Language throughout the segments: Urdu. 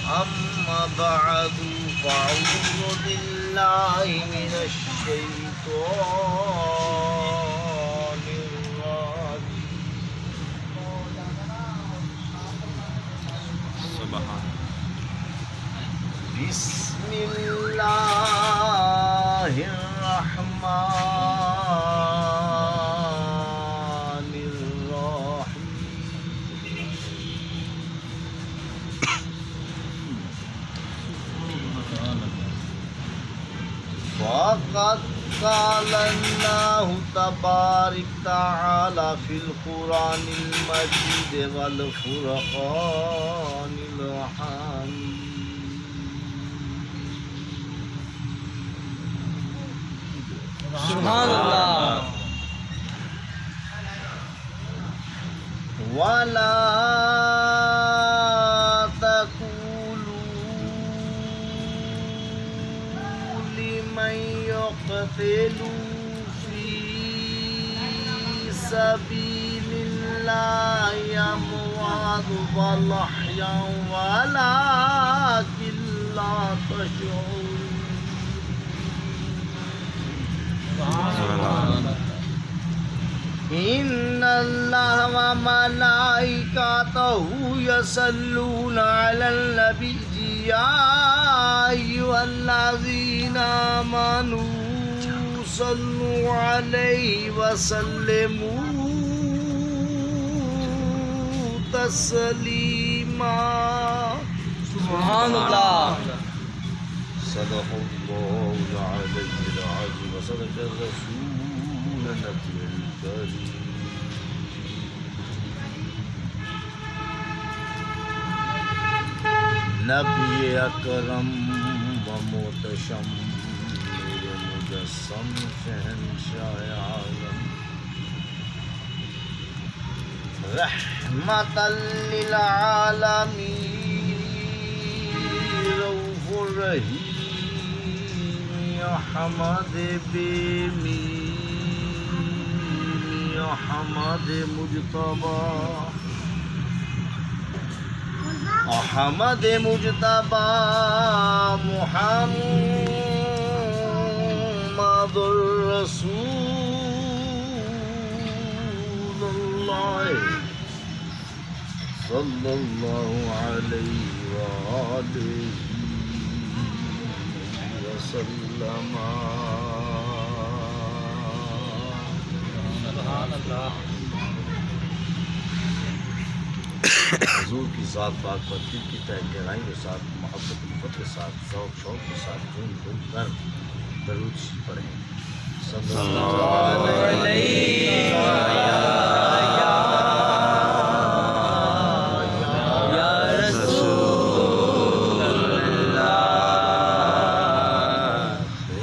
أما بعد فأعوذ بالله من الشيطان الرجيم بسم الله الرحمن الرحيم وقد قال الله تبارك تعالى في القرآن المجيد والفرقان الحميد سبحان اللہ ولا تقولوا لمن يقتل في سبيل الله أموات بل أحياء ولكن لا تشعرون إن الله وملائكته يصلون على النبي يا أيها الذين آمنوا صلوا عليه وسلموا تسليما سبحان اللہ صدق الله العلي العظيم وصدق الرسول النبي الكريم نبی اکرم و محتشم میرے مجسم شہنشاہ عالم رحمت للعالمین رؤوف الرحیم یا حمد بے میم یا حمد مجتبی احمد مجتبی محمد رسول اللہ صلی اللہ علیہ وآلہ وسلم سبحان اللہ حضور کی ذات پاک پر دل کی تہ گہرائی کے ساتھ محبت الفت کے ساتھ ذوق شوق کے ساتھ جھوم جھوم کر درود پڑھیں صلی اللہ علیہ یا رسول اللہ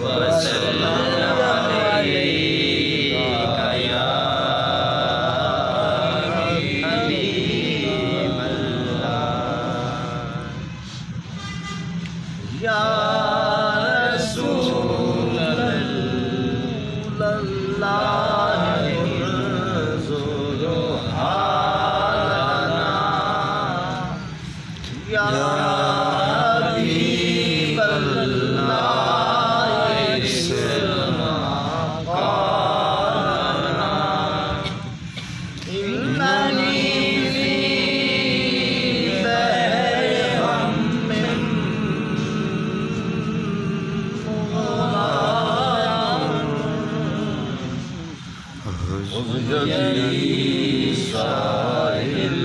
وسلم علیک یا حبیب یا رسول اللہ انظر حالنا یا حبیب اللہ اسمع قولنا اننی فی بحر غم جدی ساحل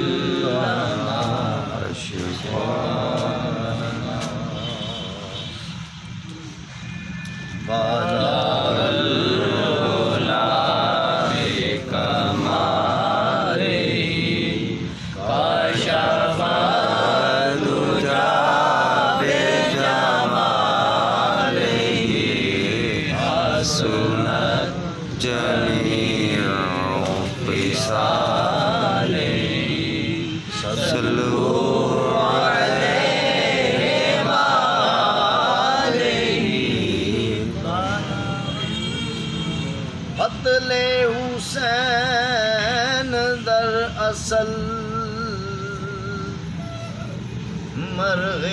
قتل حسین اصل مرغ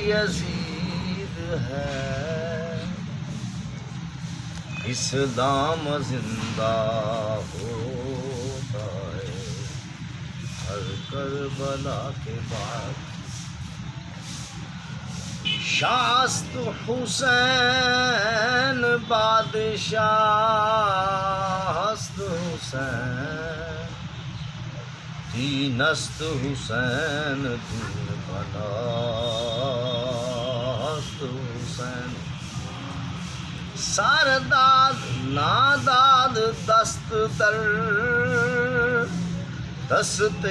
یزید ہے، اسلام زندہ ہوتا ہے ہر کربلا کے بعد۔ شاست حسین بادشاہ است حسین، دین است حسین دین بنا است حسین۔ سرداد ناداد دست در دست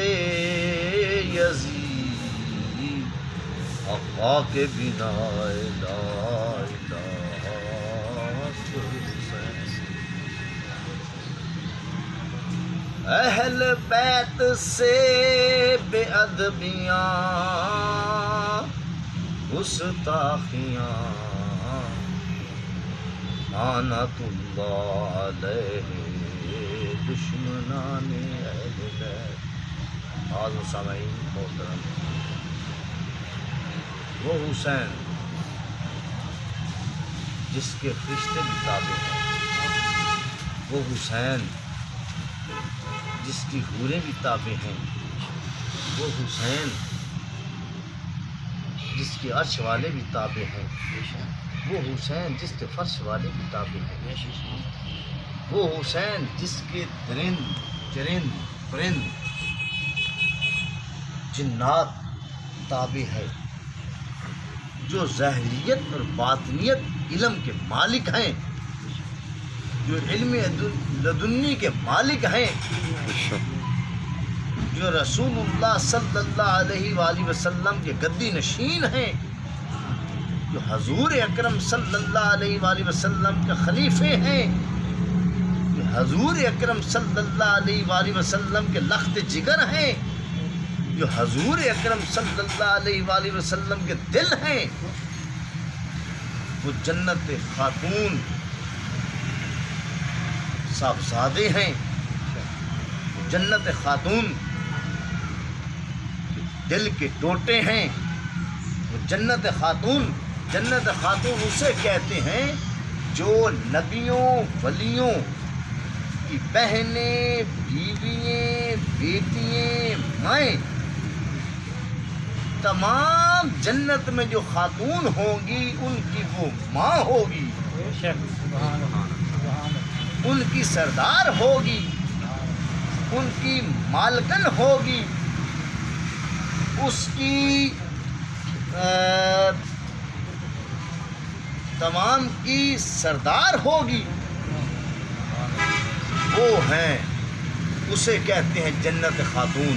یزید، آقا کے بنا لا الہ حسین۔ اہل بیت سے بے ادبیاں گستاخیاں، لعنت اللہ علیہ دشمنان اہل بیت۔ حاضر سامعین محترم، وہ حسین جس کے فرشتے بھی تابع ہیں، وہ حسین جس کی حوریں بھی تابع ہیں، وہ حسین جس کے عرش والے بھی تابع ہیں، وہ حسین جس کے فرش والے بھی تابع ہیں، وہ حسین جس کے درند چرند پرند جنات تابع ہے، جو ظاہریت اور باطنیت علم کے مالک ہیں، جو علم لدنی کے مالک ہیں، جو رسول اللہ صلی اللہ علیہ وآلہ وسلم کے گدی نشین ہیں، جو حضور اکرم صلی اللہ علیہ وآلہ وسلم کے خلیفے ہیں، جو حضور اکرم صلی اللہ علیہ وآلہ وسلم کے لخت جگر ہیں، جو حضور اکرم صلی اللہ علیہ وآلہ وسلم کے دل ہیں، وہ جنت خاتون صاحبزادے ہیں، وہ جنت خاتون دل کے ٹوٹے ہیں، وہ جنت خاتون اسے کہتے ہیں جو نبیوں ولیوں کی بہنیں، بیوییں، بیٹییں، مائیں، تمام جنت میں جو خاتون ہوں گی ان کی وہ ماں ہوگی، ان کی سردار ہوگی، ان کی مالکن ہوگی، اس کی تمام کی سردار ہوگی، وہ ہیں، اسے کہتے ہیں جنت خاتون۔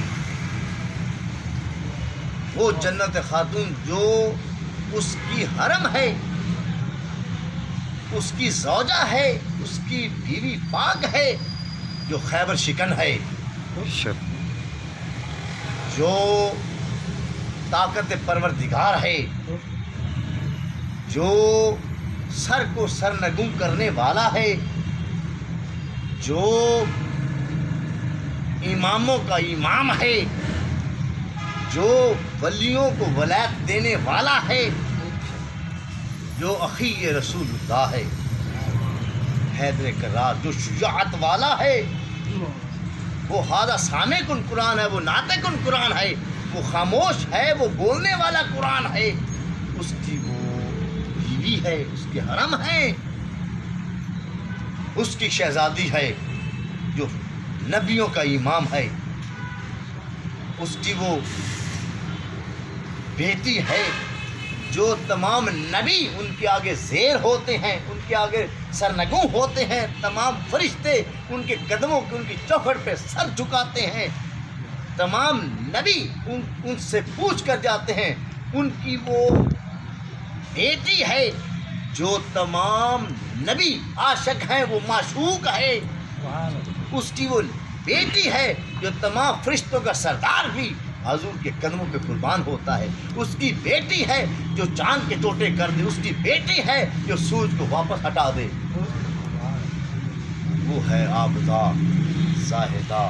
وہ جنت خاتون جو اس کی حرم ہے، اس کی زوجہ ہے، اس کی بیوی پاک ہے، جو خیبر شکن ہے، جو طاقت پروردگار ہے، جو سر کو سرنگوں کرنے والا ہے، جو اماموں کا امام ہے، جو ولیوں کو ولایت دینے والا ہے، جو اخی رسول اللہ ہے، حیدر کرار، جو شجاعت والا ہے، وہ ہادہ سامع کن قرآن ہے، وہ ناطق کن قرآن ہے، وہ خاموش ہے، وہ بولنے والا قرآن ہے، اس کی وہ بیوی ہے، اس کے حرم ہے، اس کی شہزادی ہے، جو نبیوں کا امام ہے، اس کی وہ بیٹی ہے، جو تمام نبی ان کے آگے زیر ہوتے ہیں، ان کے آگے سرنگوں ہوتے ہیں، تمام فرشتے ان کے قدموں ان کی چوکھٹ پہ سر جھکاتے ہیں، تمام نبی ان سے پوچھ کر جاتے ہیں، ان کی وہ بیٹی ہے، جو تمام نبی عاشق ہیں، وہ معشوق ہے، اس کی وہ بیٹی ہے، جو تمام فرشتوں کا سردار بھی حضور کے قدموں پہ قربان ہوتا ہے، اس کی بیٹی ہے جو چاند کے ٹوٹے کر دے، اس کی بیٹی ہے جو سورج کو واپس ہٹا دے، وہ ہے عابدہ، زاہدہ،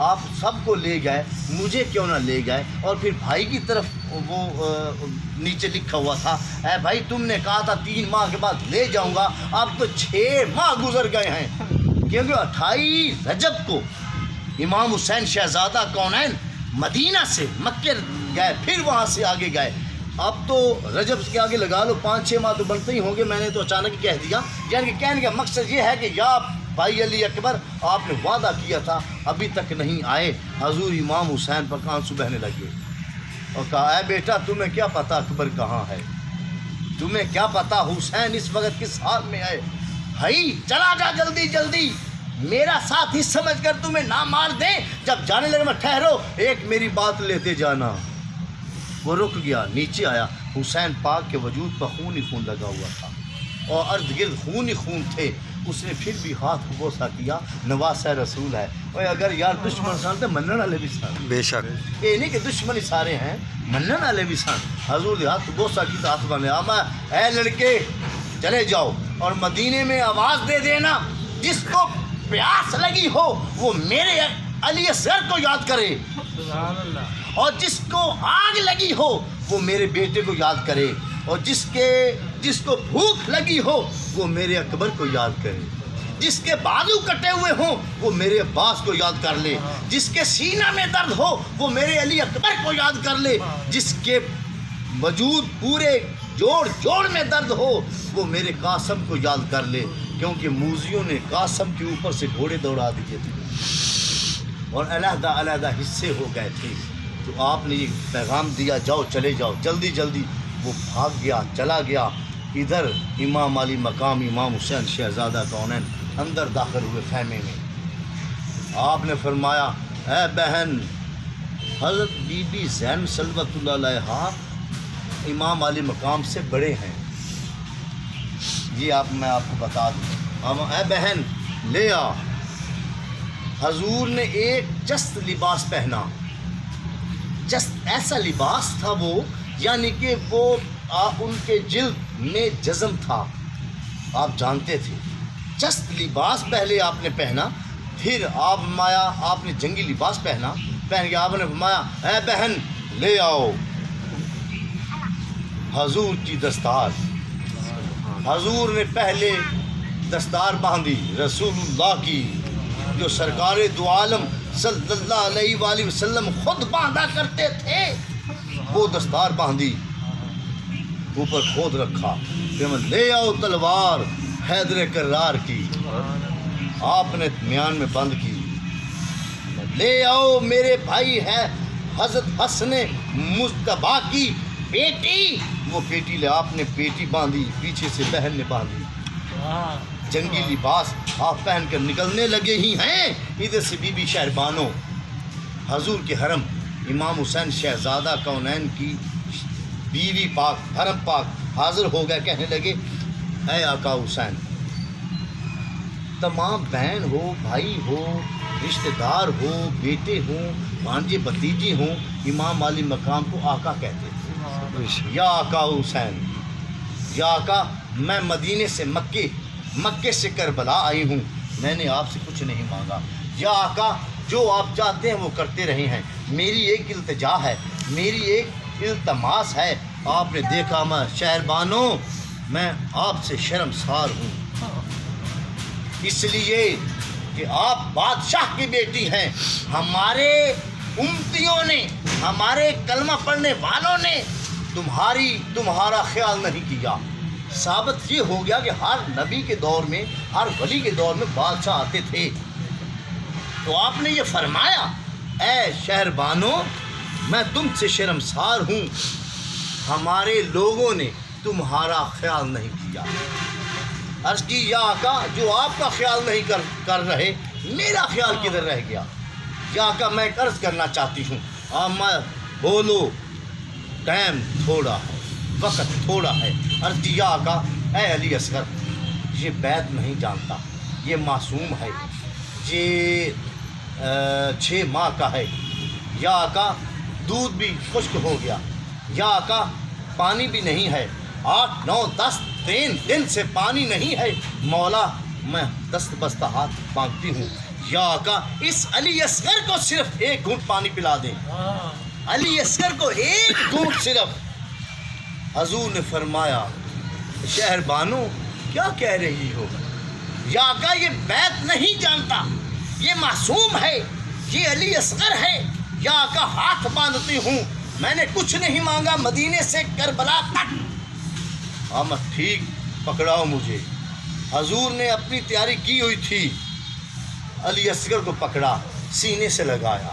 آپ سب کو لے گئے, مجھے کیوں نہ لے گئے؟ اور پھر بھائی کی طرف وہ نیچے لکھا ہوا تھا, اے بھائی تم نے کہا تھا 3 ماہ کے بعد لے جاؤں گا, اب تو 6 ماہ گزر گئے ہیں, کیونکہ 28 رجب کو امام حسین شہزادہ کونین مدینہ سے مکے گئے, پھر وہاں سے آگے گئے. اب تو رجب کے آگے لگا لو 5-6 ماہ تو بنتے ہی ہوں گے, میں نے تو اچانک ہی کہہ دیا. یعنی کہ کہنے کا مقصد یہ ہے کہ یا بھائی علی اکبر آپ نے وعدہ کیا تھا ابھی تک نہیں آئے. حضور امام حسین پر آنسو بہنے لگے اور کہا, اے بیٹا تمہیں کیا پتہ اکبر کہاں ہے, تمہیں کیا پتہ حسین اس وقت کس حال میں ہے. بھائی چلا جا جلدی جلدی, میرا ساتھ ہی سمجھ کر تمہیں نہ مار دیں. جب جانے لگے میں ٹھہرو, ایک میری بات لیتے جانا. وہ رک گیا, نیچے آیا. حسین پاک کے وجود پر خون ہی خون لگا ہوا تھا اور ارد گرد خون ہی خون تھے. اس نے پھر بھی ہاتھ بوسہ کیا, نواز رسول ہے. اور اگر یار دشمن سان تو منن والے بھی سان, بے شک یہ نہیں کہ دشمنی سارے ہیں, منن والے بھی سان. حضور نے ہاتھ بوسہ کی تو ہاتھ باندھے, آما اے لڑکے چلے جاؤ اور مدینے میں آواز دے دینا, جس کو پیاس لگی ہو وہ میرے علی اصغر کو یاد کرے, اور جس کو آگ لگی ہو وہ میرے بیٹے کو یاد کرے, اور جس کو بھوک لگی ہو وہ میرے اکبر کو یاد کرے, جس کے بازو کٹے ہوئے ہوں وہ میرے عباس کو یاد کر لے, جس کے سینہ میں درد ہو وہ میرے علی اکبر کو یاد کر لے, جس کے وجود پورے جوڑ میں درد ہو وہ میرے قاسم کو یاد کر لے. کیونکہ موذیوں نے قاسم کے اوپر سے گھوڑے دوڑا دیے تھے اور علیحدہ علیحدہ حصے ہو گئے تھے. تو آپ نے یہ پیغام دیا, جاؤ چلے جاؤ جلدی جلدی. وہ بھاگ گیا, چلا گیا. ادھر امام علی مقام امام حسین شہزادہ کونین اندر داخل ہوئے خیمے میں. آپ نے فرمایا, اے بہن حضرت بی بی زین صلوات اللہ علیہا امام علی مقام سے بڑے ہیں, یہ میں آپ کو بتا دوں. اے بہن لے آ. حضور نے ایک جست لباس پہنا, جست ایسا لباس تھا وہ, یعنی کہ وہ ان کے جلد میں جزم تھا, آپ جانتے تھے. جست لباس پہلے آپ نے پہنا, پھر آپ نے جنگی لباس پہنا. پہن کے آپ نے فرمایا, اے بہن لے آؤ حضور کی دستار. حضور نے پہلے دستار باندھی رسول اللہ کی, جو سرکار دو عالم صلی اللہ علیہ وآلہ وسلم خود باندھا کرتے تھے, وہ دستار باندھی, اوپر کھود رکھا. پھر لے آؤ تلوار حیدر کرار کی, آپ نے میان میں بند کی. لے آؤ میرے بھائی ہے حضرت حسن مصطفیٰ کی بیٹی, وہ پیٹی لے. آپ نے پیٹی باندھی, پیچھے سے بہن نے باندھی. جنگی لباس آپ پہن کر نکلنے لگے ہی ہیں. ادھر سے بی بی شہربانو حضور کے حرم امام حسین شہزادہ کونین کی بیوی پاک حرم پاک حاضر ہو گئے. کہنے لگے, اے آقا حسین, تمام بہن ہو, بھائی ہو, رشتہ دار ہو, بیٹے ہوں, بھانجے بھتیجے ہوں, امام علی مقام کو آقا کہتے تھے. یا آقا حسین, یا آقا میں مدینے سے مکے سے کربلا آئی ہوں, میں نے آپ سے کچھ نہیں مانگا. یا آقا جو آپ چاہتے ہیں وہ کرتے رہے ہیں. میری ایک التجا ہے, میری ایک التماس ہے. آپ نے دیکھا میں شہربانو, میں آپ سے شرمسار ہوں, اس لیے کہ آپ بادشاہ کی بیٹی ہیں. ہمارے امتیوں نے, ہمارے کلمہ پڑھنے والوں نے تمہارا خیال نہیں کیا. ثابت یہ ہو گیا کہ ہر نبی کے دور میں, ہر ولی کے دور میں بادشاہ آتے تھے. تو آپ نے یہ فرمایا, اے شہربانو میں تم سے شرمسار ہوں, ہمارے لوگوں نے تمہارا خیال نہیں کیا. عرض کی, یا آقا جو آپ کا خیال نہیں کر رہے, میرا خیال کدھر رہ گیا. یا آقا میں عرض کرنا چاہتی ہوں. میں بولو, ٹائم تھوڑا ہے, وقت تھوڑا ہے. عرض کی, یا آقا اے علی اصغر, یہ بیت نہیں جانتا, یہ معصوم ہے, یہ 6 ماہ کا ہے. یا آقا دودھ بھی خشک ہو گیا. یا آقا پانی بھی نہیں ہے, 8 9 10 3 دن سے پانی نہیں ہے. مولا میں دست بستہ ہاتھ مانگتی ہوں. یا آقا اس علی اصغر کو صرف ایک گھونٹ پانی پلا دیں، علی اصغر کو ایک گھونٹ صرف۔ حضور نے فرمایا شہر بانو کیا کہہ رہی ہو؟ یا آقا یہ بیت نہیں جانتا، یہ معصوم ہے، یہ علی اصغر ہے۔ یا آقا ہاتھ باندھتی ہوں، میں نے کچھ نہیں مانگا مدینے سے کربلا تک۔ آمد ٹھیک، پکڑاؤ مجھے۔ حضور نے اپنی تیاری کی ہوئی تھی، علی اصغر کو پکڑا، سینے سے لگایا،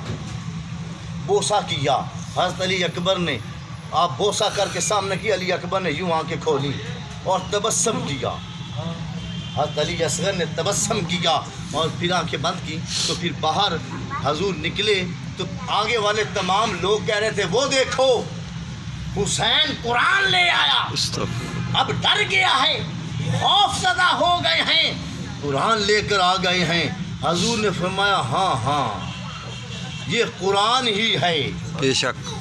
بوسہ کیا۔ حضرت علی اکبر نے آپ بوسہ کر کے سامنے کی، علی اکبر نے یوں آنکھیں کھولی اور تبسم کیا۔ حضرت علی اصغر نے تبسم کیا اور پھر آنکھیں بند کی، تو پھر باہر حضور نکلے تو آگے والے تمام لوگ کہہ رہے تھے وہ دیکھو حسین قرآن لے آیا، اب ڈر گیا ہے، خوف زدہ ہو گئے ہیں، قرآن لے کر آ گئے ہیں۔ حضور نے فرمایا ہاں ہاں یہ قرآن ہی ہے، بے شک،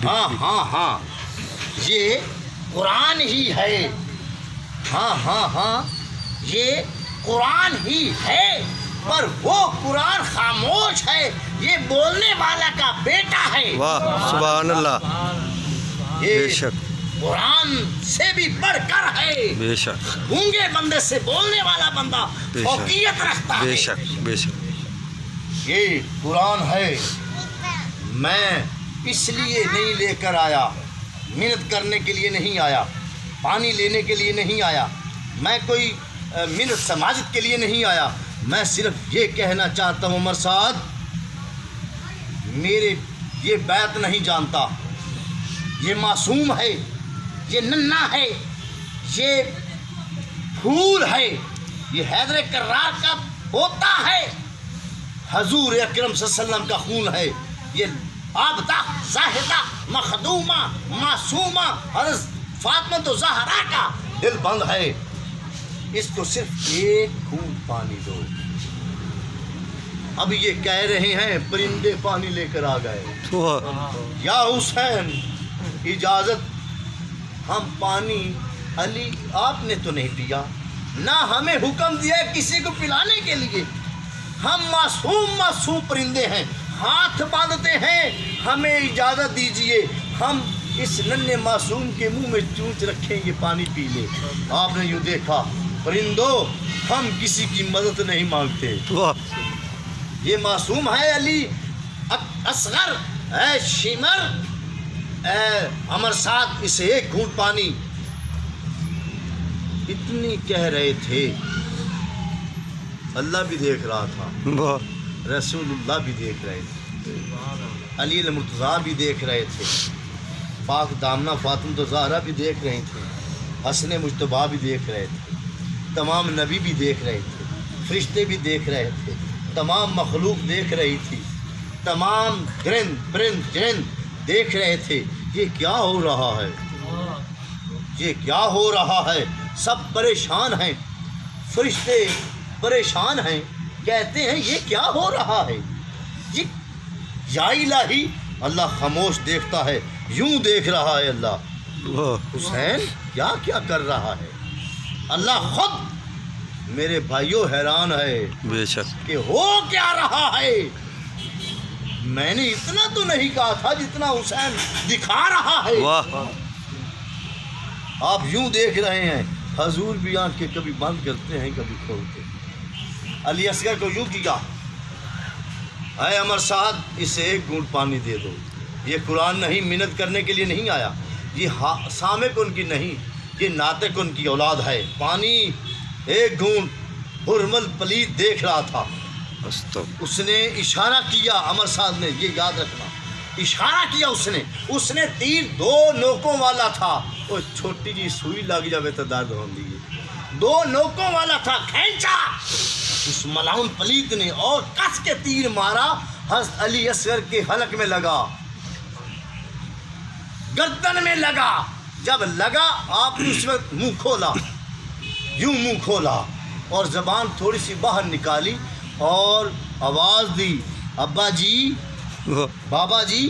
ہاں ہاں ہاں یہ قرآن ہی ہے، ہاں ہاں ہاں یہ قرآن ہی ہے، پر وہ قرآن خاموش ہے، یہ بولنے والا کا بیٹا ہے۔ واہ سبحان اللہ، بے یہ شک قرآن سے بھی بڑھ کر ہے، بے شک گونگے بندے سے بولنے والا بندہ بے شک، فوقیت رکھتا ہے۔ بے شک بے شک، یہ قرآن ہے، میں اس لیے نہیں لے کر آیا، منت کرنے کے لیے نہیں آیا، پانی لینے کے لیے نہیں آیا، میں کوئی منت سماجت کے لیے نہیں آیا، میں صرف یہ کہنا چاہتا ہوں عمر سعد میرے یہ بیت نہیں جانتا، یہ معصوم ہے، یہ ننھا ہے، یہ پھول ہے، یہ حیدر کرار کا پوتا ہے، حضور اکرم صلی اللہ علیہ وسلم کا خون ہے، یہ عابدہ زاہدہ مخدومہ معصومہ حضرت فاطمہ الزہرا کا دل بند ہے، اس کو صرف ایک گھونٹ پانی دو۔ اب یہ کہہ رہے ہیں پرندے پانی لے کر آ گئے، واہ یا حسین اجازت، ہم پانی علی آپ نے تو نہیں پیا، نہ ہمیں حکم دیا ہے کسی کو پلانے کے لیے، ہم معصوم پرندے ہیں، ہاتھ باندھتے ہیں، ہمیں اجازت دیجئے ہم اس ننھے معصوم کے منہ میں چونچ رکھیں، یہ پانی پی لے۔ آپ نے یوں دیکھا، پرندوں ہم کسی کی مدد نہیں مانگتے، واہ یہ معصوم ہے علی اصغر، اے شمر، اے عمر سعد اسے ایک گھونٹ پانی۔ اتنی کہہ رہے تھے، اللہ بھی دیکھ رہا تھا، واہ رسول اللہ بھی دیکھ رہے تھے، علی المرتضیٰ بھی دیکھ رہے تھے، پاک دامنہ فاطمہ الزہرا بھی دیکھ رہے تھے، حسن مجتبیٰ بھی دیکھ رہے تھے، تمام نبی بھی دیکھ رہے تھے، فرشتے بھی دیکھ رہے تھے، تمام مخلوق دیکھ رہی تھی، تمام پرند جند دیکھ رہے تھے، یہ کیا ہو رہا ہے، یہ کیا ہو رہا ہے، سب پریشان ہیں، فرشتے پریشان ہیں، کہتے ہیں یہ کیا ہو رہا ہے، یہ یا الہی، اللہ خاموش دیکھتا ہے، یوں دیکھ رہا ہے اللہ، واہ حسین کیا کیا کر رہا ہے، اللہ خود میرے بھائیوں حیران ہے بے شک، کہ ہو کیا رہا ہے۔ میں نے اتنا تو نہیں کہا تھا جتنا حسین دکھا رہا ہے، واہ آپ یوں دیکھ رہے ہیں، حضور بھی آنکھیں کبھی بند کرتے ہیں کبھی کھولتے ہیں۔ علی اصغر کو یوں کیا، اے عمر سعد اسے ایک گھونٹ پانی دے دو، یہ قرآن نہیں، منت کرنے کے لیے نہیں آیا، یہ سامع کن کی نہیں، یہ ناطق کن کی اولاد ہے، پانی ایک گھونٹ۔ حرمل پلیت دیکھ رہا تھا، استغفر، اس نے اشارہ کیا، عمر صاحب نے یہ یاد رکھنا، اشارہ کیا اس نے تیر 2 نوکوں والا تھا، وہ چھوٹی جی سوئی لگ جاوے تو درد ہوندی ہے، 2 نوکوں والا تھا، کھینچا اس ملعون پلیت نے اور کس کے تیر مارا، حضرت علی اصغر کے حلق میں لگا، گردن میں لگا، جب لگا آپ نے اس وقت منہ کھولا، یوں منہ کھولا اور زبان تھوڑی سی باہر نکالی اور آواز دی، ابا جی، واہ بابا جی،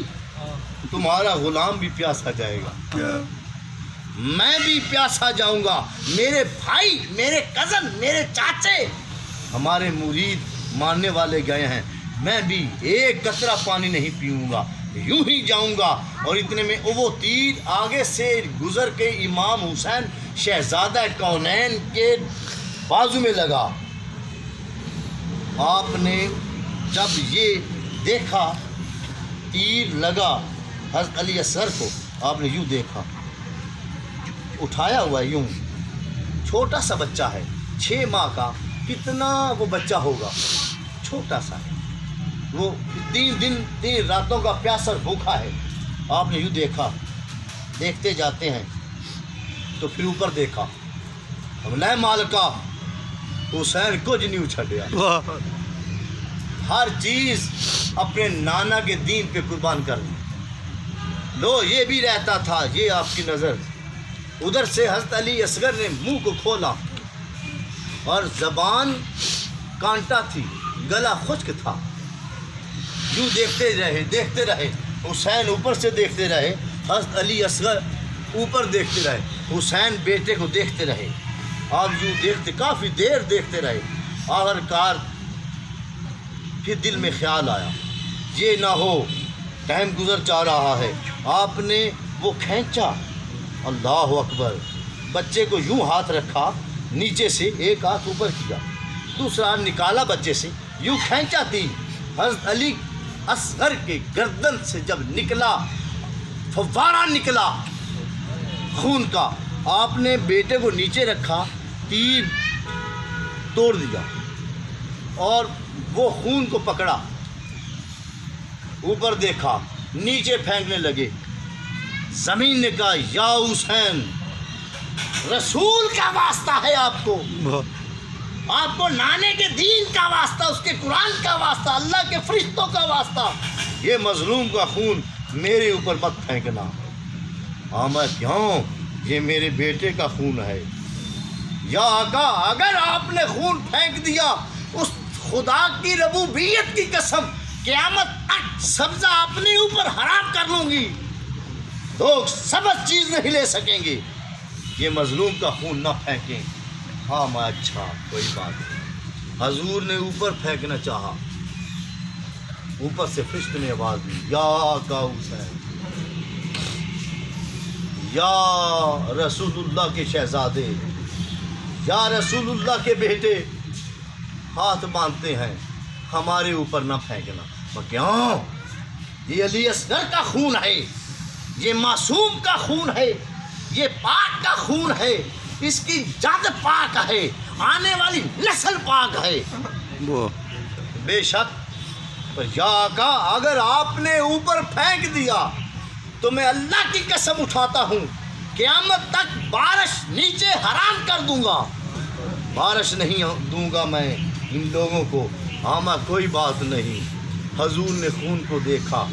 تمہارا غلام بھی پیاسا جائے گا، میں بھی پیاسا جاؤں گا، میرے بھائی، میرے کزن، میرے چاچے، ہمارے مرید ماننے والے گئے ہیں، میں بھی ایک قطرہ پانی نہیں پیوں گا، یوں ہی جاؤں گا۔ اور اتنے میں وہ تیر آگے سے گزر کے امام حسین شہزادہ کونین کے بازو میں لگا۔ آپ نے جب یہ دیکھا تیر لگا حضرت علی اصغر کو، آپ نے یوں دیکھا، اٹھایا ہوا ہے یوں، چھوٹا سا بچہ ہے 6 ماہ کا، کتنا وہ بچہ ہوگا، چھوٹا سا ہے وہ، 3 دن 3 راتوں کا پیاسا بھوکا ہے۔ آپ نے یوں دیکھا، دیکھتے جاتے ہیں تو پھر اوپر دیکھا، حملہ مالکہ حسین کچھ نہیں اچھڑیا، واہ ہر چیز اپنے نانا کے دین پہ قربان کر دی۔ لو یہ بھی رہتا تھا، یہ آپ کی نظر، ادھر سے حضرت علی اصغر نے منہ کو کھولا اور زبان کانٹا تھی، گلا خشک تھا، یوں دیکھتے رہے، حسین اوپر سے دیکھتے رہے، حضرت علی اصغر اوپر دیکھتے رہے، حسین بیٹے کو دیکھتے رہے، آپ یوں دیکھتے کافی دیر دیکھتے رہے۔ آخرکار پھر دل میں خیال آیا، یہ نہ ہو ٹائم گزر جا رہا ہے، آپ نے وہ کھینچا، اللہ اکبر، بچے کو یوں ہاتھ رکھا، نیچے سے ایک ہاتھ اوپر کیا، دوسرا ہاتھ نکالا بچے سے، یوں کھینچا تھی، حضرت علی اصغر کے گردن سے جب نکلا، فوارہ نکلا خون کا، آپ نے بیٹے کو نیچے رکھا، تیر توڑ دیا اور وہ خون کو پکڑا، اوپر دیکھا، نیچے پھینکنے لگے، زمین نے کہا یا حسین، رسول کا واسطہ ہے آپ کو، آپ کو نانے کے دین کا واسطہ، اس کے قرآن کا واسطہ، اللہ کے فرشتوں کا واسطہ، یہ مظلوم کا خون میرے اوپر مت پھینکنا۔ میں کیوں؟ یہ میرے بیٹے کا خون ہے۔ یا آقا، اگر آپ نے خون پھینک دیا، اس خدا کی ربوبیت کی قسم، قیامت تک سبزہ اپنے اوپر حرام کر لوں گی، لوگ سبز چیز نہیں لے سکیں گے، یہ مظلوم کا خون نہ پھینکیں۔ ہاں میں اچھا، کوئی بات نہیں۔ حضور نے اوپر پھینکنا چاہا، اوپر سے فرشت نے آواز دی، یا آقا حسین، یا رسول اللہ کے شہزادے، یا رسول اللہ کے بیٹے، ہاتھ باندھتے ہیں، ہمارے اوپر نہ پھینکنا۔ کیوں؟ یہ علی اصغر کا خون ہے، یہ معصوم کا خون ہے، یہ پاک کا خون ہے، اس کی جد پاک ہے، آنے والی نسل پاک ہے۔ بے شک، پر یا آقا، اگر آپ نے اوپر پھینک دیا تو میں اللہ کی قسم اٹھاتا ہوں، قیامت تک بارش نیچے حرام کر دوں گا، بارش نہیں دوں گا میں ان لوگوں کو۔ ہاں کوئی بات نہیں۔ حضور نے خون کو دیکھا،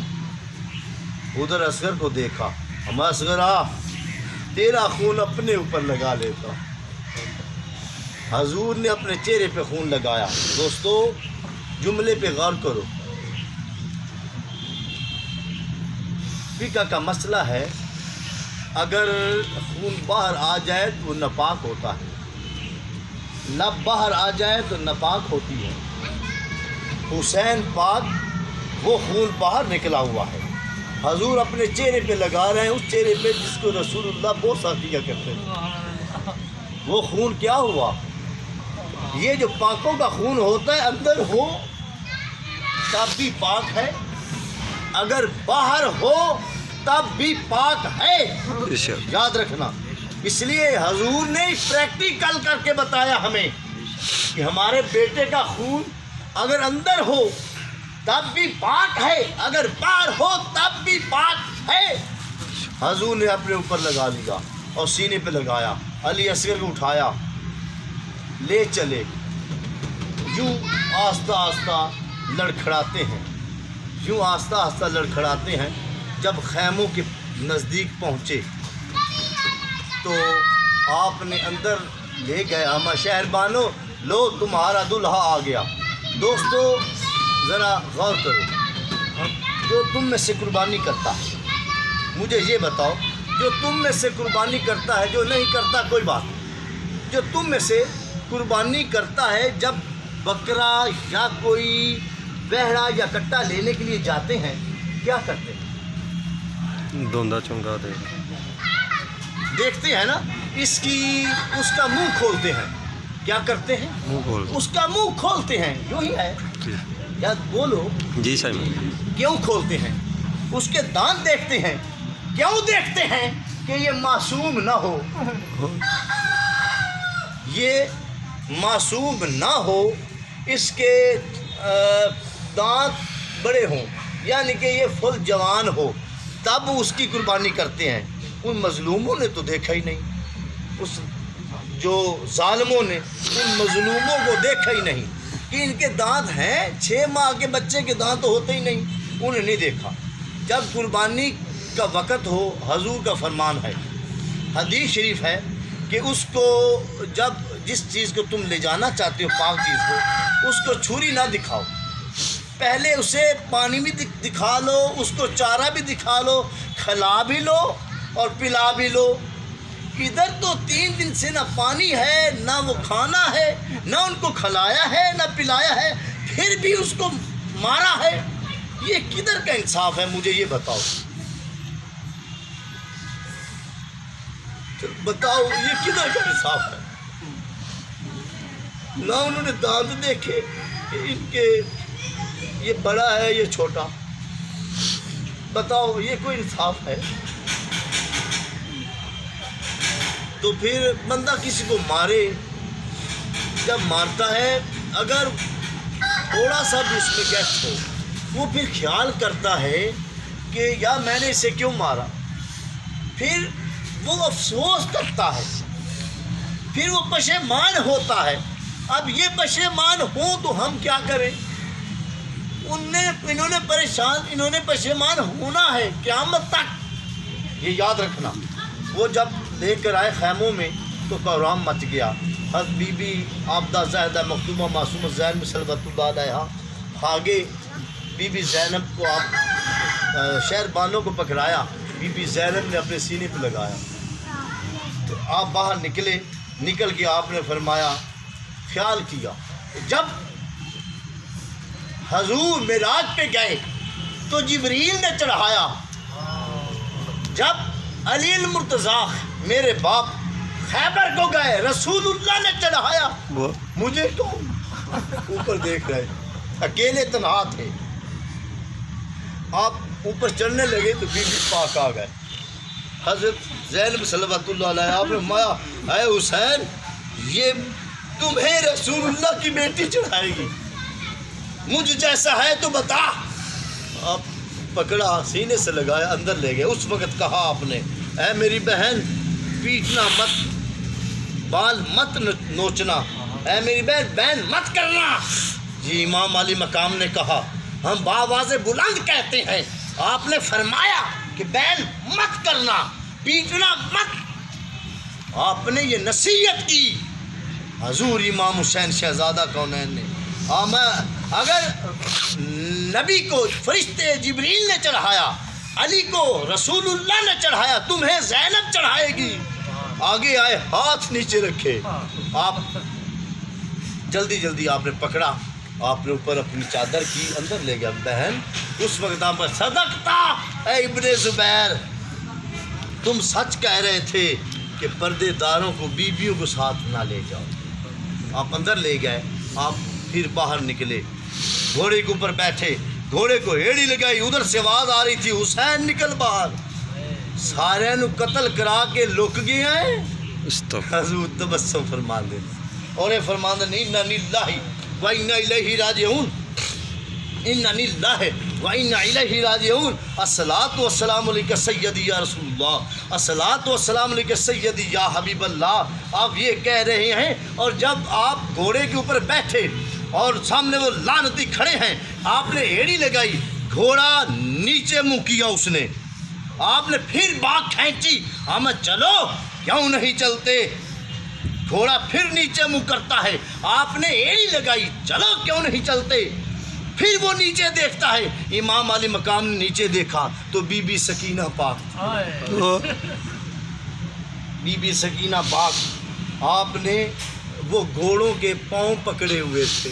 ادھر اصغر کو دیکھا، ہم اصغر آ، تیرا خون اپنے اوپر لگا لیتا۔ حضور نے اپنے چہرے پہ خون لگایا۔ دوستو جملے پہ غور کرو، فقہ کا مسئلہ ہے، اگر خون باہر آ جائے تو وہ ناپاک ہوتا ہے، لب باہر آ جائے تو ناپاک ہوتی ہے۔ حسین پاک، وہ خون باہر نکلا ہوا ہے، حضور اپنے چہرے پہ لگا رہے ہیں، اس چہرے پہ جس کو رسول اللہ بوسہ کیا کرتے ہیں۔ وہ خون کیا ہوا؟ یہ جو پاکوں کا خون ہوتا ہے، اندر ہو تب بھی پاک ہے، اگر باہر ہو تب بھی پاک ہے، یاد رکھنا۔ اس لیے حضور نے پریکٹیکل کر کے بتایا ہمیں کہ ہمارے بیٹے کا خون اگر اندر ہو تب بھی پاک ہے، اگر باہر ہو تب بھی پاک ہے۔ حضور نے اپنے اوپر لگا لیا اور سینے پہ لگایا، علی اصغر کو اٹھایا، لے چلے، یوں آہستہ آہستہ لڑکھڑاتے ہیں، یوں آہستہ آہستہ لڑکھڑاتے ہیں۔ جب خیموں کے نزدیک پہنچے تو آپ نے اندر لے گیا، ہم شہر بانو، لو تمہارا دلہا آ گیا۔ دوستو ذرا غور کرو، جو تم میں سے قربانی کرتا ہے، مجھے یہ بتاؤ، جو تم میں سے قربانی کرتا ہے، جو نہیں کرتا کوئی بات نہیں، جو تم میں سے قربانی کرتا ہے، جب بکرا یا کوئی بہڑا یا کٹا لینے کے لیے جاتے ہیں کیا کرتے ہیں؟ دوندا چنگا دے دیکھتے ہیں نا اس کا منہ کھولتے ہیں. کیا کرتے ہیں؟ منہ کھول اس کا منہ کھولتے ہیں. یوں ہی ہے جی یا بولو جی صاحب. کیوں کھولتے ہیں؟ اس کے دانت دیکھتے ہیں. کیوں دیکھتے ہیں؟ کہ یہ معصوم نہ ہو، یہ معصوم نہ ہو، اس کے دانت بڑے ہوں، یعنی کہ یہ فل جوان ہو، تب اس کی قربانی کرتے ہیں. ان مظلوموں نے تو دیکھا ہی نہیں، اس جو ظالموں نے ان مظلوموں کو دیکھا ہی نہیں کہ ان کے دانت ہیں. 6 ماہ کے بچے کے دانت ہوتے ہی نہیں، انہیں نہیں دیکھا. جب قربانی کا وقت ہو، حضور کا فرمان ہے، حدیث شریف ہے کہ اس کو جب جس چیز کو تم لے جانا چاہتے ہو پاک چیز کو، اس کو چھری نہ دکھاؤ، پہلے اسے پانی بھی دکھا لو، اس کو چارہ بھی دکھا لو، کھلا بھی لو اور پلا بھی لو. ادھر تو 3 دن سے نہ پانی ہے، نہ وہ کھانا ہے، نہ ان کو کھلایا ہے، نہ پلایا ہے، پھر بھی اس کو مارا ہے. یہ کدھر کا انصاف ہے؟ مجھے یہ بتاؤ. بتاؤ یہ کدھر کا انصاف ہے؟ نہ انہوں نے دانت دیکھے کہ ان کے یہ بڑا ہے یہ چھوٹا. بتاؤ یہ کوئی انصاف ہے؟ تو پھر بندہ کسی کو مارے، جب مارتا ہے اگر تھوڑا سا بھی اس میں گیس ہو، وہ پھر خیال کرتا ہے کہ یا میں نے اسے کیوں مارا، پھر وہ افسوس کرتا ہے، پھر وہ پشیمان ہوتا ہے. اب یہ پشیمان ہوں تو ہم کیا کریں؟ انہوں نے پشیمان ہونا ہے قیامت تک، یہ یاد رکھنا. وہ جب لے کر آئے خیموں میں تو کوہرام مچ گیا. حضرت بی بی عابدہ زاہدہ مخدومہ معصومہ زینب صلوات اللہ علیہا آگے بی بی زینب کو آپ شہر بانوں کو پکڑایا، بی بی زینب نے اپنے سینے پہ لگایا. تو آپ باہر نکل کے آپ نے فرمایا، خیال کیا جب حضور معراج پہ گئے تو جبریل نے چڑھایا، جب علی المرتضیٰ میرے باپ خیبر کو گئے رسول اللہ نے چڑھایا. مجھے تو اوپر دیکھ رہے اکیلے تنہا تھے. آپ اوپر چڑھنے لگے تو بی بی پاک آ گئے. حضرت زینب صلوات اللہ علیہ آپ نے مایا، اے حسین یہ تمہیں رسول اللہ کی بیٹی چڑھائے گی، مجھ جیسا ہے تو بتا. آپ پکڑا، سینے سے لگایا، اندر لے گئے. اس وقت کہا آپ نے، اے میری بہن پیٹنا مت، بال مت نوچنا، اے میری بہن مت کرنا. جی امام علی مقام نے کہا ہم بآواز بلند کہتے ہیں، آپ نے فرمایا کہ بہن مت کرنا، پیٹنا مت. آپ نے یہ نصیحت کی حضور امام حسین شہزادہ کونین نے. اگر نبی کو فرشتے جبریل نے چڑھایا، علی کو رسول اللہ نے چڑھایا، تمہیں زینب چڑھائے گی. آگے آئے، ہاتھ نیچے رکھے، آپ جلدی آپ نے پکڑا، آپ نے اوپر اپنی چادر کی، اندر لے گیا. بہن اس وقت آپ پر صدقتا اے ابن زبیر، تم سچ کہہ رہے تھے کہ پردے داروں کو، بیویوں کو ساتھ نہ لے جاؤ. آپ اندر لے گئے. آپ پھر باہر نکلے، گھوڑے کے اوپر بیٹھے، گھوڑے کو ایڑی لگائی. ادھر سے آواز آ رہی تھی، حسین نکل باہر. سارے نو قتل کرا کے لک گئے ہیں. حضور تبسم فرمان دے اور یہ فرمان دے، اِنَّا لِلَّهِ وَإِنَّا إِلَيْهِ رَاجِعُونَ، اِنَّا لِلَّهِ وَإِنَّا إِلَيْهِ رَاجِعُونَ. الصلاۃ والسلام علیکہ سیدی یا رسول اللہ، الصلاۃ والسلام علیکہ سیدی یا حبیب اللہ. آپ یہ کہہ رہے ہیں، اور جب آپ گھوڑے کے اوپر بیٹھے اور سامنے وہ لعنتی کھڑے ہیں، آپ نے ایڑی لگائی، گھوڑا نیچے منہ کیا اس نے. آپ نے پھر باغ کھینچی، ہم چلو کیوں نہیں چلتے. گھوڑا پھر نیچے منہ کرتا ہے. آپ نے ایڑی لگائی، چلو کیوں نہیں چلتے. پھر وہ نیچے دیکھتا ہے. امام علی مقام نے نیچے دیکھا تو بی بی سکینہ پاک، بی بی سکینہ پاک، آپ نے وہ گھوڑوں کے پاؤں پکڑے ہوئے تھے.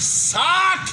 60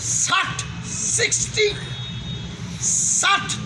60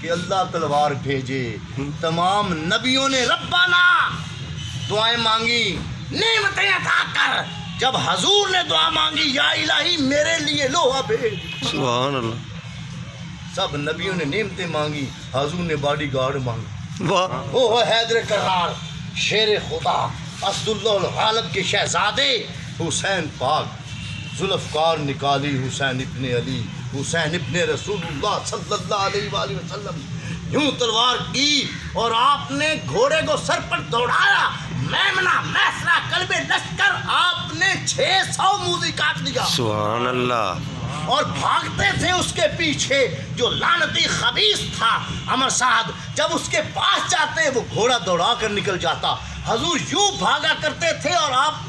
کہ اللہ تلوار بھیجے. تمام نبیوں نے ربنا دعائیں مانگی نعمتیں عطا کر. جب حضور نے دعا مانگی یا الہی میرے لیے لوہا بھیج. سبحان اللہ. سب نبیوں نے نعمتیں مانگی, حضور نے باڈی گارڈ مانگی. واہ. وہ حیدر کرار شیر خدا اسد اللہ الغالب کے شہزادے حسین پاک. ذوالفقار نکالی حسین ابن علی حسین ابن رسول اللہ صلی اللہ علیہ وآلہ وسلم. یوں تلوار کی اور آپ نے گھوڑے کو سر پر دوڑایا. میمنہ میسرہ قلب لشکر آپ نے 600 موذی کاٹ دیا. سبحان اللہ. اور بھاگتے تھے اس کے پیچھے جو لعنتی خبیث تھا عمر سعد. جب اس کے پاس جاتے وہ گھوڑا دوڑا کر نکل جاتا. حضور یوں بھاگا کرتے تھے اور آپ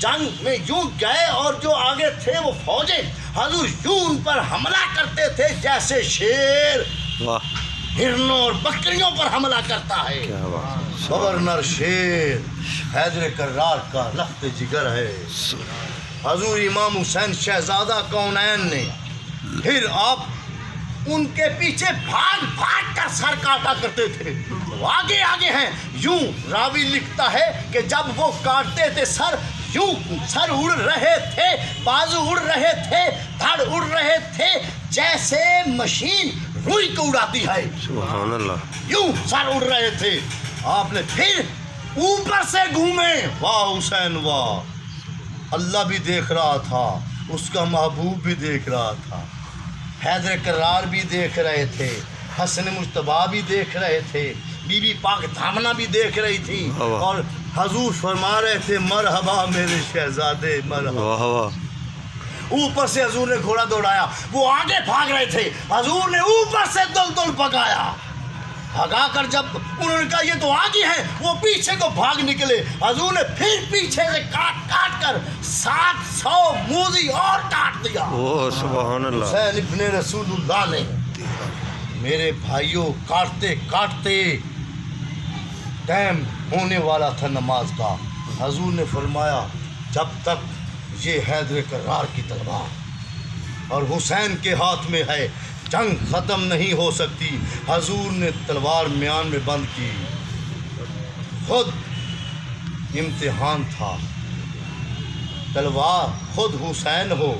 جنگ میں یوں گئے اور جو آگے تھے وہ فوجیں حضور یوں ان پر حملہ کرتے تھے جیسے شیر واہ. ہرنوں اور بکریوں پر حملہ کرتا ہے. کیا بات. گورنر شیر حیدر کرار کا لخت جگر ہے. حضور امام حسین شہزادہ کونین نے پھر آپ ان کے پیچھے بھاگ بھاگ کر سر کاٹا کرتے تھے. وہ آگے آگے ہیں. یوں راوی لکھتا ہے کہ جب وہ کاٹتے تھے سر یوں سر اڑ رہے تھے, بازو اڑ رہے تھے, دھڑ اڑ رہے تھے جیسے مشین روئی کو اڑاتی ہے. سبحان اللہ. یوں سر اڑ رہے تھے. آپ نے پھر اوپر سے گھومے. واہ حسین واہ. اللہ بھی دیکھ رہا تھا, اس کا محبوب بھی دیکھ رہا تھا, حیدر کرار بھی دیکھ رہے تھے, حسن مجتبیٰ بھی دیکھ رہے تھے, بی بی پاک دامنہ بھی دیکھ رہی تھی. اور حضور فرما رہے تھے مرحبا میرے شہزادے مرحبا. واہ واہ. اوپر سے حضور نے گھوڑا دوڑایا. وہ آگے بھاگ رہے تھے, حضور نے اوپر سے دل دل پکایا. بھگا کر جب انہوں نے کہا یہ تو آگے ہیں, وہ پیچھے کو بھاگ نکلے. حضور نے پھر پیچھے سے کاٹ کاٹ کر 700 موذی اور کاٹ دیا. اوہ سبحان اللہ. حسین ابن رسول اللہ نے میرے بھائیوں کاٹتے کاٹتے ٹائم ہونے والا تھا نماز کا. حضور نے فرمایا جب تک یہ حیدر کرار کی تلوار اور حسین کے ہاتھ میں ہے جنگ ختم نہیں ہو سکتی. حضور نے تلوار میان میں بند کی. خود امتحان تھا. تلوار خود حسین ہو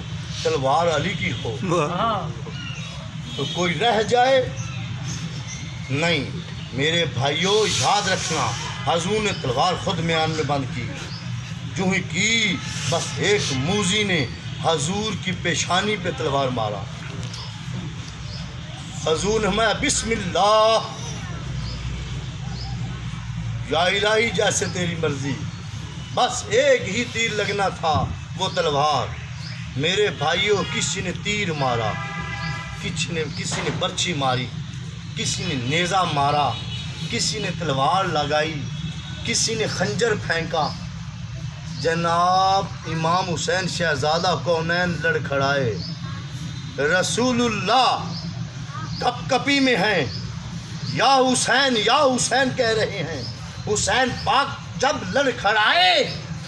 تلوار علی کی ہو تو کوئی رہ جائے نہیں. میرے بھائیوں یاد رکھنا حضور نے تلوار خود میان میں بند کی. جو ہی کی بس ایک موذی نے حضور کی پیشانی پہ تلوار مارا. حضور نے ہمیں بسم اللہ یا الہی جیسے تیری مرضی. بس ایک ہی تیر لگنا تھا وہ تلوار. میرے بھائیوں کسی نے تیر مارا, کسی نے برچھی ماری, کسی نے نیزہ مارا, کسی نے تلوار لگائی, کسی نے خنجر پھینکا. جناب امام حسین شہزادہ کونین لڑکھڑائے. رسول اللہ کپ کپی میں ہیں, یا حسین کہہ رہے ہیں. حسین پاک جب لڑکھڑائے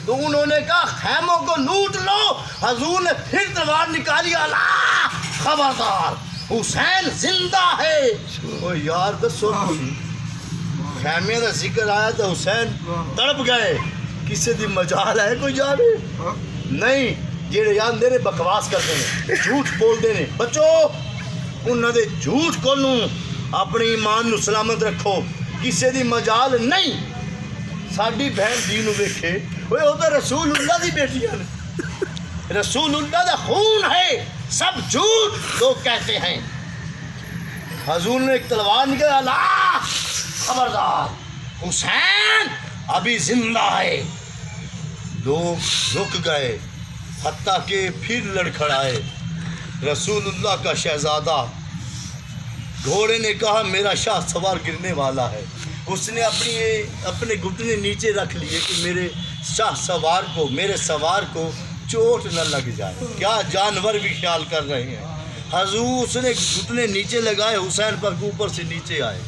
تو انہوں نے کہا خیموں کو لوٹ لو. حضور نے پھر تلوار نکالی. اللہ خبردار حسین زندہ ہے. او یار دسو خیمے کا ذکر آیا تو حسین تڑپ گئے. کسی دی مجال ہے کوئی جانے نہیں. جہے جاندے نے بکواس کرتے ہیں, جھوٹ بولتے ہیں. بچو انہوں نے جھوٹ کو اپنے ایمان نو سلامت رکھو. کسی دی مجال نہیں. ساڈی بہن دی نو ویکھے وہ تو رسول اللہ دی بیٹیاں نے, رسول اللہ دا خون ہے. سب جھوٹ لوگ کہتے ہیں. حضور نے ایک تلوار نکلا. اللہ خبردار حسین ابھی زندہ ہے. لوگ رک گئے حتیٰ کہ پھر لڑکھڑائے. رسول اللہ کا شہزادہ گھوڑے نے کہا میرا شاہ سوار گرنے والا ہے. اس نے اپنے گھٹنے نیچے رکھ لیے کہ میرے شاہ سوار کو, میرے سوار کو چوٹ نہ لگ جائے. کیا جانور بھی خیال کر رہے ہیں. حضور اس نے گھٹنے نیچے لگائے, حسین پر اوپر سے نیچے آئے.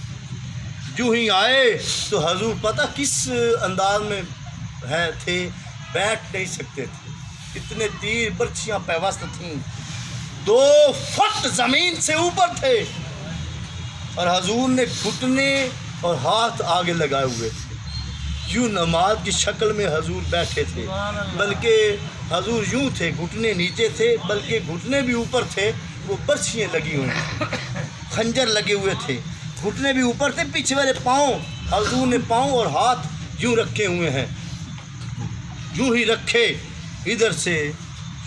جو ہی آئے تو حضور پتہ کس انداز میں تھے, بیٹھ نہیں سکتے تھے. اتنے تیر برچیاں پیوست تھیں, 2 فٹ زمین سے اوپر تھے. اور حضور نے گھٹنے اور ہاتھ آگے لگائے ہوئے تھے، یوں نماز کی شکل میں حضور بیٹھے تھے، بلکہ حضور یوں تھے، گھٹنے نیچے تھے، بلکہ گھٹنے بھی اوپر تھے، وہ برچھیاں لگی ہوئی تھیں، خنجر لگے ہوئے تھے، گھٹنے بھی اوپر تھے، پیچھے والے پاؤں حضور نے پاؤں اور ہاتھ یوں رکھے ہوئے ہیں، یوں ہی رکھے، ادھر سے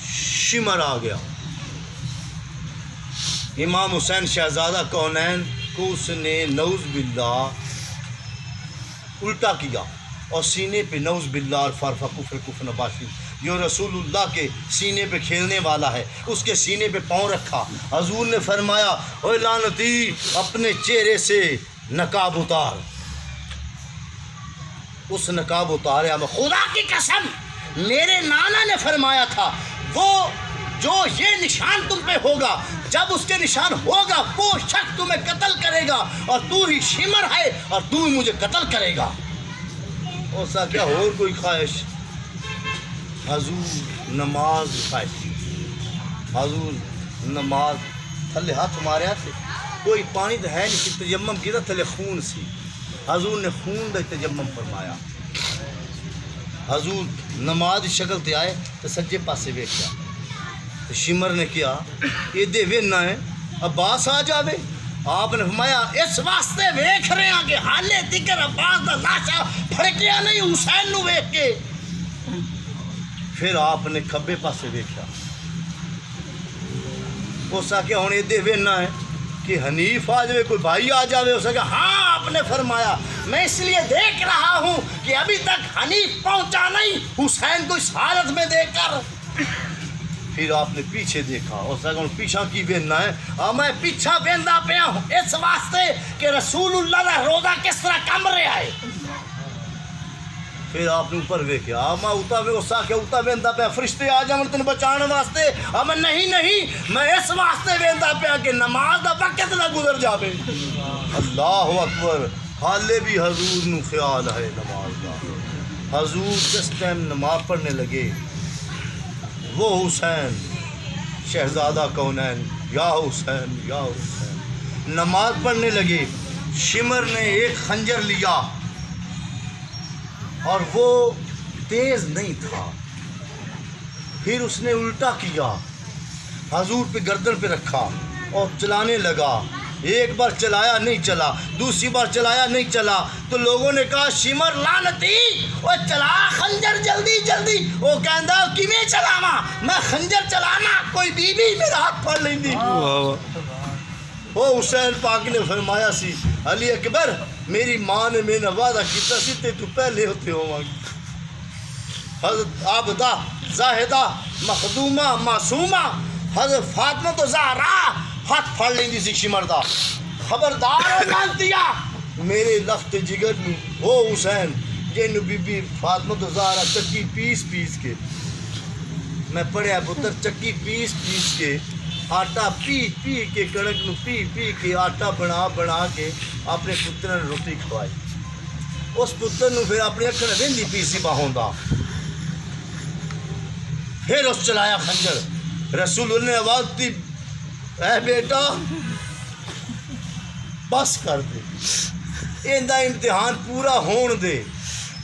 شمر آ گیا۔ امام حسین شہزادہ کونین کو اس نے نعوذ باللہ الٹا کیا اور سینے پہ نعوذ باللہ اور فرفا کفر کفر نباشی، جو رسول اللہ کے سینے پہ کھیلنے والا ہے، اس کے سینے پہ پاؤں رکھا۔ حضور نے فرمایا اوے لعنتی، اپنے چہرے سے نقاب اتار۔ اس نقاب اتارے، میں خدا کی قسم میرے نانا نے فرمایا تھا، وہ جو یہ نشان تم پہ ہوگا، جب اس کے نشان ہوگا وہ شخص تمہیں قتل کرے گا، اور تو ہی شمر ہے اور تو ہی مجھے قتل کرے گا۔ ایسا کیا اور کوئی خواہش؟ حضور نماز خواہش، حضور نماز تھلے ہاتھ ماریا تھے، کوئی پانی تو ہے نہیں، تیمم کیا تھلے خون سی، حضور نے خون دے تیمم فرمایا۔ حضور نماز شکل تے آئے تو سجے پاسے ویکھیا، تو شمر نے کیا یہ دے وینا ہے عباس آ جاوے۔ آپ نے فرمایا اس واسطے ویکھ رہے ہیں کہ حالے تکر عباس دا لاشا پھڑکیا نہیں حسین نو ویکھ کے۔ پھر آپ نے کھبے پاسے ویکھیا، اس آ کے ہن یہ دے وینا ہے کہ حنیف آ جائے، کوئی بھائی آ جاوے، اس نے کہا ہاں آپ نے فرمایا میں اس لیے دیکھ رہا ہوں کہ ابھی تک حنیف پہنچا نہیں حسین کو اس حالت میں دیکھ کر۔ پھر آپ نے پیچھے دیکھا، اس نے کہا پیچھا کی بیننا ہے؟ میں پیچھا بیندا پیا ہوں اس واسطے کہ رسول اللہ دا روزہ کس طرح کم رہا ہے۔ پھر آپ نے اوپر ویکھیا، میں اتا اس آ کے اتا ویندا پیا فرشتے آ جاون تین بچانے واسطے، میں نہیں میں اس واسطے ویندا پیا کہ نماز دا وقت نہ گزر جاوے۔ اللہ اکبر، حالے بھی حضور نو خیال ہے نماز دا۔ حضور جس ٹائم نماز پڑھنے لگے، وہ حسین شہزادہ کونین، یا حسین یا حسین، نماز پڑھنے لگے، شمر نے ایک خنجر لیا اور وہ تیز نہیں تھا، پھر اس نے الٹا کیا، حضور پہ گردن پہ رکھا اور چلانے لگا۔ ایک بار چلایا نہیں چلا، دوسری بار چلایا نہیں چلا، تو لوگوں نے کہا شمر لعنتی وہ چلا خنجر جلدی جلدی۔ وہ کہندا کیویں چلاواں، میں خنجر چلانا کوئی بی بی میرا ہاتھ پھڑ لیندی۔ وہ حسین پاک نے فرمایا سی علی اکبر میری ماں نے میرا وعدہ کیتا سی تے تو پہلے ہوتے ہوواں گی۔ حضرت عابدہ زاہدہ مخدومہ معصومہ حضرت فاطمہ تو زہرا ہاتھ پھڑ لیندی سی شمر دا۔ خبردار ہو لعنتیا میرے لخت جگر نو، وہ حسین جنوں بی بی فاطمہ تو زہرا چکی پیس پیس کے، میں پڑھیا پتر چکی پیس پیس کے، آٹا پی پی کے، کڑک نو پی پی کے، آٹا بنا بنا کے اپنے پتر نے روٹی کھوائی۔ اس پتر نو پھر اپنی اکھاں ویندی پیسی باہوندا، پھر اس چلایا خنجر۔ رسول اللہ نے آواز دی اے بیٹا بس کر دے، ایندا امتحان پورا ہون دے۔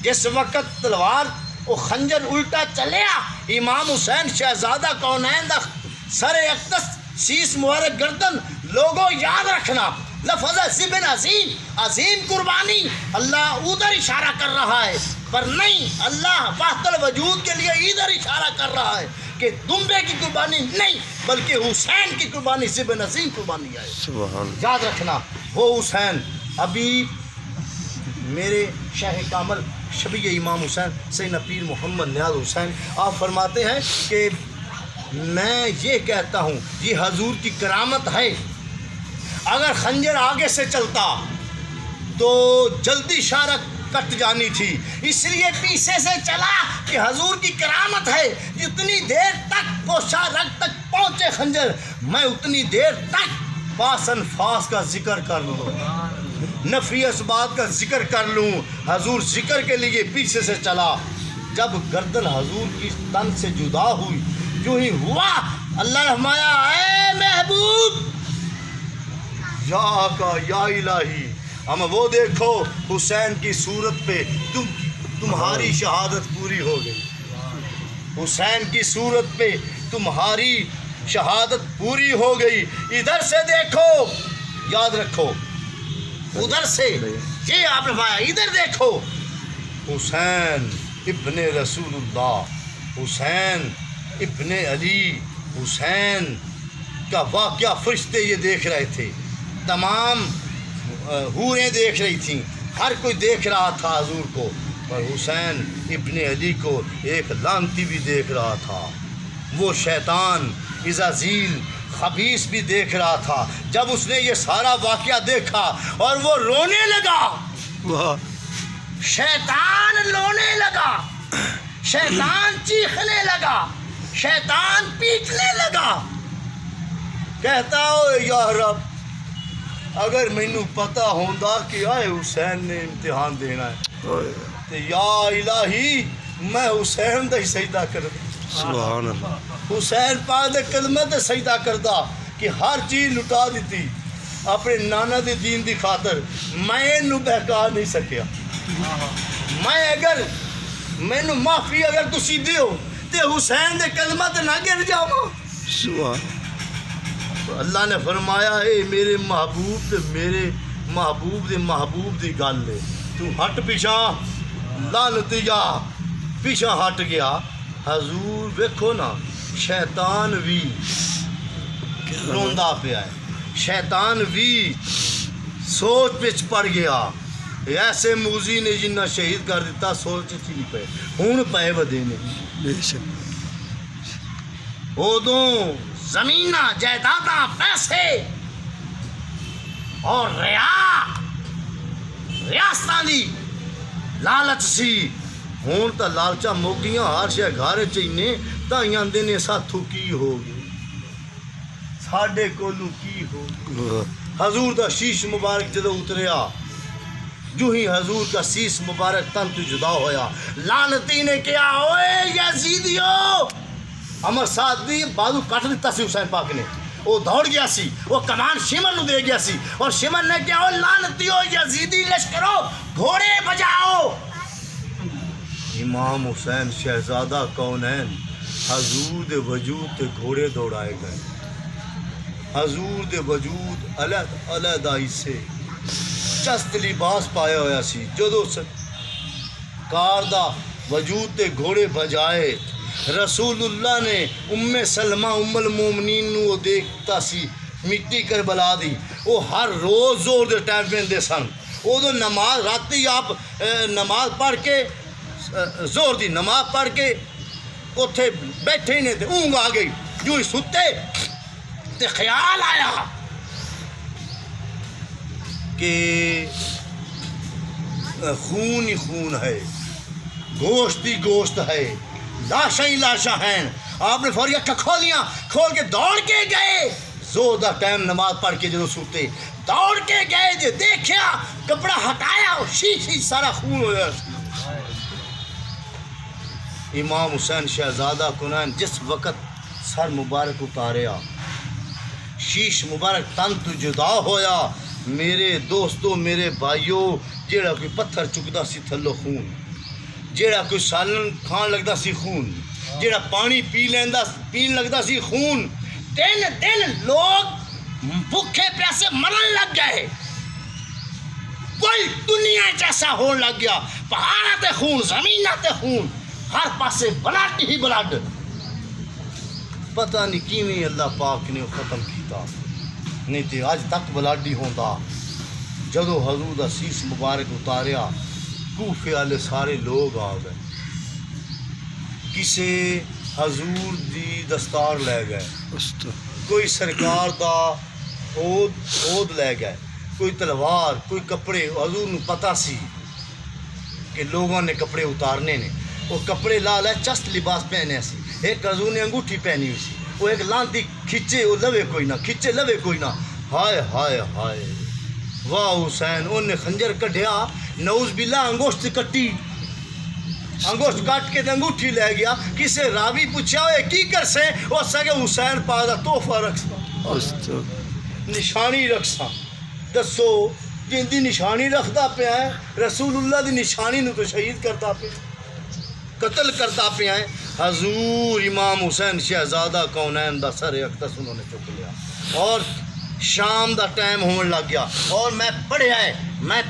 جس وقت تلوار وہ خنجر الٹا چلیا، امام حسین شہزادہ کونین دا سر اقدس سیس مبارک گردن، لوگوں یاد رکھنا لفظ ذبن عظیم، عظیم قربانی اللہ ادھر اشارہ کر رہا ہے، پر نہیں، اللہ وحدت الوجود کے لیے ادھر اشارہ کر رہا ہے کہ دمبے کی قربانی نہیں بلکہ حسین کی قربانی ذبن عظیم قربانی ہے۔ سبحان یاد رکھنا وہ حسین۔ ابھی میرے شاہ کامل شبیہ امام حسین سیدنا پیر محمد نیاز حسین آپ فرماتے ہیں کہ میں یہ کہتا ہوں یہ حضور کی کرامت ہے، اگر خنجر آگے سے چلتا تو جلدی اشارہ کٹ جانی تھی، اس لیے پیچھے سے چلا کہ حضور کی کرامت ہے، جتنی دیر تک وہ شاہ رگ تک پہنچے خنجر، میں اتنی دیر تک پاس انفاس کا ذکر کر لوں، نفی اسبات کا ذکر کر لوں۔ حضور ذکر کے لیے پیچھے سے چلا، جب گردن حضور کی تن سے جدا ہوئی، جو ہی ہوا اللہ نے فرمایا اے محبوب یا آقا یا الہی ہم وہ دیکھو حسین کی صورت پہ تمہاری شہادت پوری ہو گئی. حسین کی صورت پہ تمہاری شہادت پوری ہو گئی. ادھر سے دیکھو, یاد رکھو, ادھر سے یہ آپ نے فرمایا, ادھر دیکھو حسین ابن رسول اللہ, حسین ابن علی, حسین کا واقعہ فرشتے یہ دیکھ رہے تھے, تمام حوریں دیکھ رہی تھیں, ہر کوئی دیکھ رہا تھا حضور کو, پر حسین ابن علی کو ایک لعنتی بھی دیکھ رہا تھا. وہ شیطان عزازیل خبیث بھی دیکھ رہا تھا. جب اس نے یہ سارا واقعہ دیکھا اور وہ رونے لگا, واہ شیطان رونے لگا, شیطان چیخنے لگا, شیطان پیٹنے لگا, کہتا ہو یا رب اگر مینوں پتہ ہوندا کہ آئے حسین نے امتحان دینا ہے تو یا الہی میں حسین دا ہی سجدہ کردا, سبحان اللہ. حسین پاک دے قدماں تے سجدہ کردا کہ ہر چیز لٹا دیتی اپنے نانا دے دین دی خاطر. میں اینوں بہکا نہیں سکیا, میں اگر مینوں معافی اگر تسی دیو تے حسین دے قدماں تے نہ گر جاواں. سبحان اللہ نے فرمایا اے میرے محبوب تے میرے محبوب دے محبوب دی گل ہے, تو ہٹ پیچھا, لعنتیا پیچھا ہٹ گیا. حضور ویکھو نا شیطان بھی روندا پیا ہے, شیطان بھی سوچ وچ پڑ گیا. ایسے موزی نے جنہ شہید کر دیتا سوچ چ نہیں پے, ہن پے ودے نے بے شک. ادوں زمیناں جائیداداں پیسے اور ریاستاں دی لالچ سی. ہوں تو لالچاں موگیاں ہر شے گھر چینے تائیں آندے نے ساتھوں کی ہو گئی, ساڈے کولوں کی ہو گئی. واہ حضور دا شیش مبارک جدو اتریا, جو ہی حضور کا شیش مبارک تن تو جدا ہویا, لعنتی نے کیا اوے یزیدیو, امر سعد دی بازو کٹ دیتا سی حسین پاک نے, وہ دوڑ گیا سی, وہ کمان شمر نو دے گیا سی, اور شمر نے کیا او لعنتیو یزیدی لشکرو گھوڑے بجاؤ. امام حسین شہزادہ کونین حضور دے وجود تے گھوڑے دوڑائے گئے, حضور دے وجود علیحدہ حصے چست لباس پایا ہویا سی. جدو کار دا وجود تے گھوڑے بجائے, رسول اللہ نے ام سلمہ ام المومنین نو دیکھتا سی مٹی کربلا دی, وہ ہر روز زور دے ٹائم پیندے سن. ادو نماز راتی آپ نماز پڑھ کے زور دی نماز پڑھ کے اتھے بیٹھے نے تے اونگ آ گئی, جو ہی ستے تے خیال آیا کہ خون ہی خون ہے, گوشت ہی گوشت ہے, لاشاں ہی لاشاں ہیں. آپ نے فوری اکھا کھولیاں, کھول کے دوڑ کے گئے, زور دا ٹائم نماز پڑھ کے جدو سوتے دوڑ کے گئے, جو دیکھیا کپڑا ہٹایا شیشی سارا خون ہویا. امام حسین شہزادہ کونین جس وقت سر مبارک اتاریا, شیش مبارک تن تو جدا ہویا, میرے دوستو میرے بھائیو, جیڑا کوئی پتھر چکدا سی تھلو خون, جیڑا کوئی سالن کھان لگدا سی خون, جیڑا پانی پین لگدا سی خون. دن دن لوگ بھوکے پیاسے مرن لگ گئے, کوئی دنیا جیسا ہون لگ گیا, پہاڑاں تے خون, زمیناں تے خون, ہر پاسے بلڈ ہی بلڈ. پتہ نہیں کیویں اللہ پاک نے ختم کیتا, نہیں تے اج تک بلڈ ہی ہوندا. جدو حضور دا سیس مبارک اتاریا, کوفے والے سارے لوگ آ گئے, کسے حضور دی دستار لے گئے, کوئی سرکار دا عود لے گئے, کوئی تلوار, کوئی کپڑے. حضور نو پتہ سی کہ لوگوں نے کپڑے اتارنے نے, وہ کپڑے لا لے چست لباس پہنے سی. ایک حضور نے انگوٹھی پہنی ہوئی سی, وہ ایک لانتی کھچے وہ لوے کوئی نہ, کھچے لوے کوئی نہ. ہائے ہائے ہائے, واہ حسین, انہیں خنجر کٹیا, نعوذ باللہ انگوشت کٹی, انگوشت کٹ کے انگوٹھی لے گیا. کسے راوی پوچھا ہوئے کی کر سے, وہ سکے حسین پاک دا تحفہ رکھ سا, نشانی رکھ سا, دسو جن دی نشانی رکھدا پیا ہے رسول اللہ دی نشانی نو تو شہید کرتا پیا قتل کرتا پیا ہے حضور امام حسین شہزادہ کونین دا سر اقدس انہوں نے چک لیا اور شام دا ٹائم ہون لگ گیا اور میں پڑھیا ہے میں